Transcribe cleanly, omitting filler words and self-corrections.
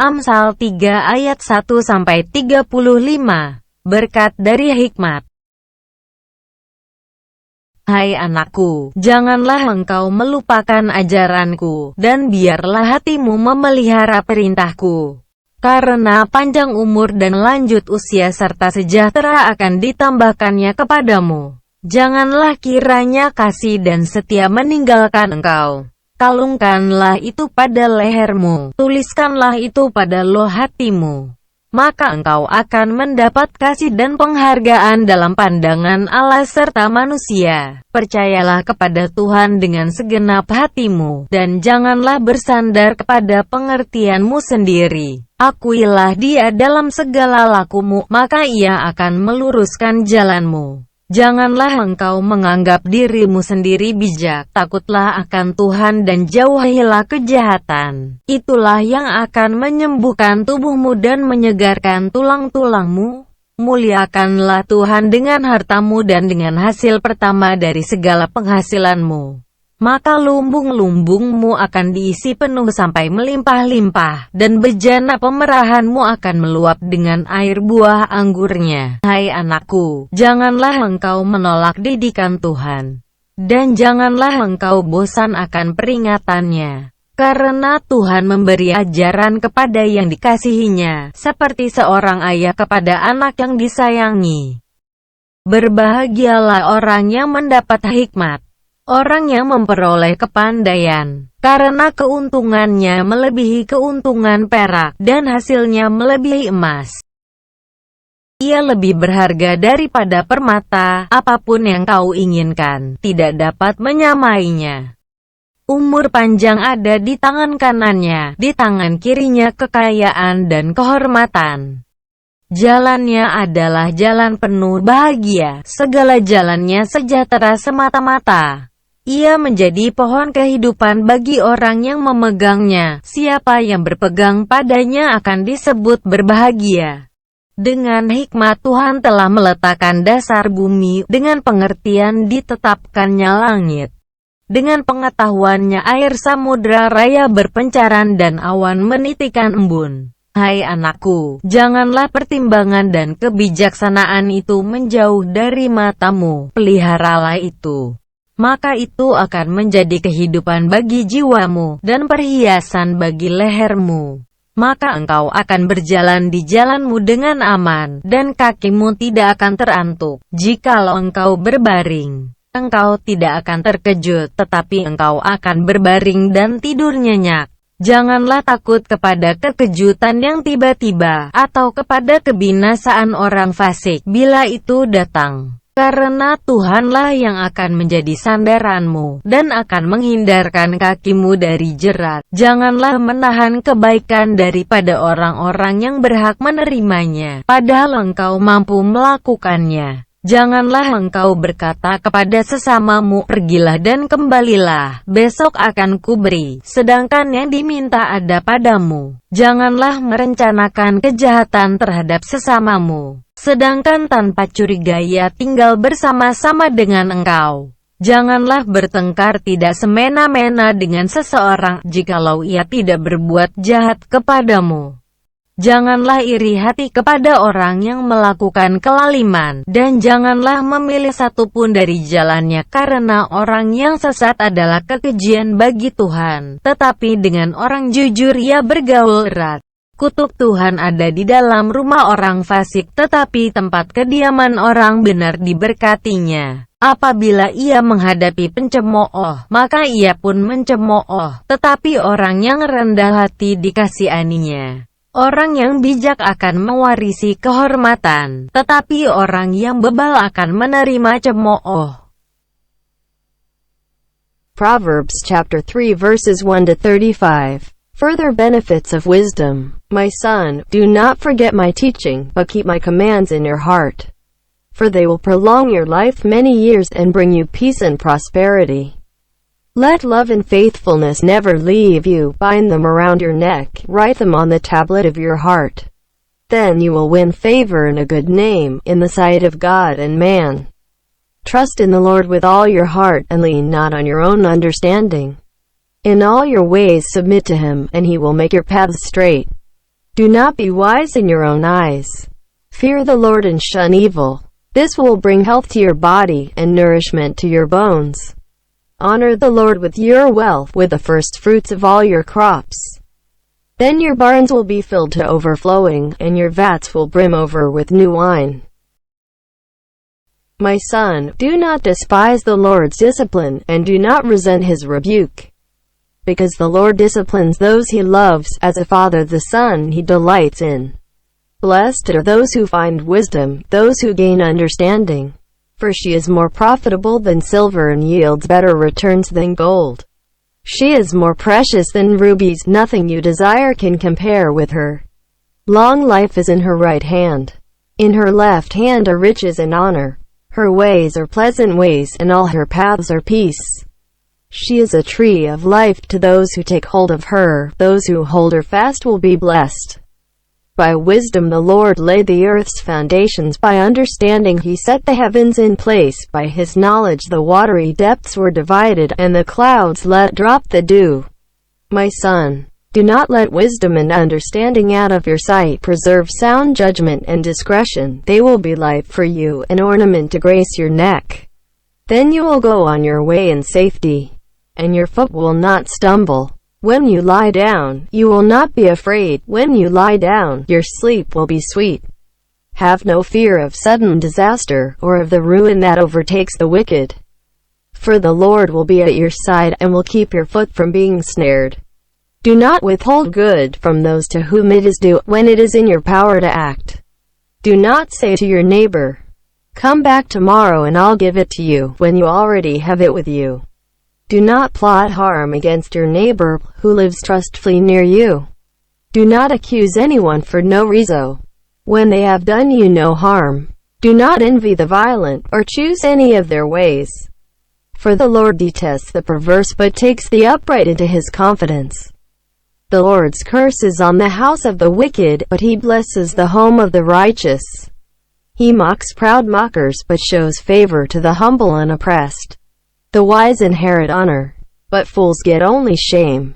Amsal 3 ayat 1-35. Berkat dari hikmat. Hai anakku, janganlah engkau melupakan ajaranku, dan biarlah hatimu memelihara perintahku. Karena panjang umur dan lanjut usia serta sejahtera akan ditambahkannya kepadamu. Janganlah kiranya kasih dan setia meninggalkan engkau. Kalungkanlah itu pada lehermu, tuliskanlah itu pada loh hatimu. Maka engkau akan mendapat kasih dan penghargaan dalam pandangan Allah serta manusia. Percayalah kepada Tuhan dengan segenap hatimu, dan janganlah bersandar kepada pengertianmu sendiri. Akuilah Dia dalam segala lakumu, maka Ia akan meluruskan jalanmu. Janganlah engkau menganggap dirimu sendiri bijak, takutlah akan Tuhan dan jauhilah kejahatan. Itulah yang akan menyembuhkan tubuhmu dan menyegarkan tulang-tulangmu. Muliakanlah Tuhan dengan hartamu dan dengan hasil pertama dari segala penghasilanmu. Maka lumbung-lumbungmu akan diisi penuh sampai melimpah-limpah, dan bejana pemerahanmu akan meluap dengan air buah anggurnya. Hai anakku, janganlah engkau menolak didikan Tuhan, dan janganlah engkau bosan akan peringatannya. Karena Tuhan memberi ajaran kepada yang dikasihinya, seperti seorang ayah kepada anak yang disayangi. Berbahagialah orang yang mendapat hikmat, orang yang memperoleh kepandaian, karena keuntungannya melebihi keuntungan perak, dan hasilnya melebihi emas. Ia lebih berharga daripada permata, apapun yang kau inginkan, tidak dapat menyamainya. Umur panjang ada di tangan kanannya, di tangan kirinya kekayaan dan kehormatan. Jalannya adalah jalan penuh bahagia, segala jalannya sejahtera semata-mata. Ia menjadi pohon kehidupan bagi orang yang memegangnya. Siapa yang berpegang padanya akan disebut berbahagia. Dengan hikmat Tuhan telah meletakkan dasar bumi, dengan pengertian ditetapkannya langit. Dengan pengetahuannya air samudra raya berpencaran dan awan menitikan embun. Hai anakku, janganlah pertimbangan dan kebijaksanaan itu menjauh dari matamu, peliharalah itu. Maka itu akan menjadi kehidupan bagi jiwamu, dan perhiasan bagi lehermu. Maka engkau akan berjalan di jalanmu dengan aman, dan kakimu tidak akan terantuk. Jikalau engkau berbaring, engkau tidak akan terkejut, tetapi engkau akan berbaring dan tidur nyenyak. Janganlah takut kepada kekejutan yang tiba-tiba, atau kepada kebinasaan orang fasik, bila itu datang. Karena Tuhanlah yang akan menjadi sandaranmu, dan akan menghindarkan kakimu dari jerat. Janganlah menahan kebaikan daripada orang-orang yang berhak menerimanya, padahal engkau mampu melakukannya. Janganlah engkau berkata kepada sesamamu, pergilah dan kembalilah, besok akan kuberi, sedangkan yang diminta ada padamu. Janganlah merencanakan kejahatan terhadap sesamamu, sedangkan tanpa curiga ia tinggal bersama-sama dengan engkau. Janganlah bertengkar tidak semena-mena dengan seseorang, jikalau ia tidak berbuat jahat kepadamu. Janganlah iri hati kepada orang yang melakukan kelaliman, dan janganlah memilih satupun dari jalannya, karena orang yang sesat adalah kekejian bagi Tuhan, tetapi dengan orang jujur ia bergaul erat. Kutuk Tuhan ada di dalam rumah orang fasik, tetapi tempat kediaman orang benar diberkatinya. Apabila ia menghadapi pencemooh, maka ia pun mencemooh, tetapi orang yang rendah hati dikasihaninya. Orang yang bijak akan mewarisi kehormatan, tetapi orang yang bebal akan menerima cemooh. Proverbs chapter 3 verses 1-35. Further benefits of wisdom. My son, do not forget my teaching, but keep my commands in your heart. For they will prolong your life many years and bring you peace and prosperity. Let love and faithfulness never leave you. Bind them around your neck, write them on the tablet of your heart. Then you will win favor and a good name in the sight of God and man. Trust in the Lord with all your heart, and lean not on your own understanding. In all your ways submit to him, and he will make your paths straight. Do not be wise in your own eyes. Fear the Lord and shun evil. This will bring health to your body, and nourishment to your bones. Honor the Lord with your wealth, with the first fruits of all your crops. Then your barns will be filled to overflowing, and your vats will brim over with new wine. My son, do not despise the Lord's discipline, and do not resent his rebuke. Because the Lord disciplines those he loves, as a father the son he delights in. Blessed are those who find wisdom, those who gain understanding. For she is more profitable than silver and yields better returns than gold. She is more precious than rubies, nothing you desire can compare with her. Long life is in her right hand. In her left hand are riches and honor. Her ways are pleasant ways, and all her paths are peace. She is a tree of life to those who take hold of her. Those who hold her fast will be blessed. By wisdom the Lord laid the earth's foundations, by understanding he set the heavens in place, by his knowledge the watery depths were divided, and the clouds let drop the dew. My son, do not let wisdom and understanding out of your sight. Preserve sound judgment and discretion. They will be light for you, an ornament to grace your neck. Then you will go on your way in safety, and your foot will not stumble. When you lie down, you will not be afraid. When you lie down, your sleep will be sweet. Have no fear of sudden disaster, or of the ruin that overtakes the wicked. For the Lord will be at your side, and will keep your foot from being snared. Do not withhold good from those to whom it is due, when it is in your power to act. Do not say to your neighbor, "Come back tomorrow and I'll give it to you," when you already have it with you. Do not plot harm against your neighbor, who lives trustfully near you. Do not accuse anyone for no reason, when they have done you no harm. Do not envy the violent, or choose any of their ways. For the Lord detests the perverse, but takes the upright into his confidence. The Lord's curse is on the house of the wicked, but he blesses the home of the righteous. He mocks proud mockers, but shows favor to the humble and oppressed. The wise inherit honor, but fools get only shame.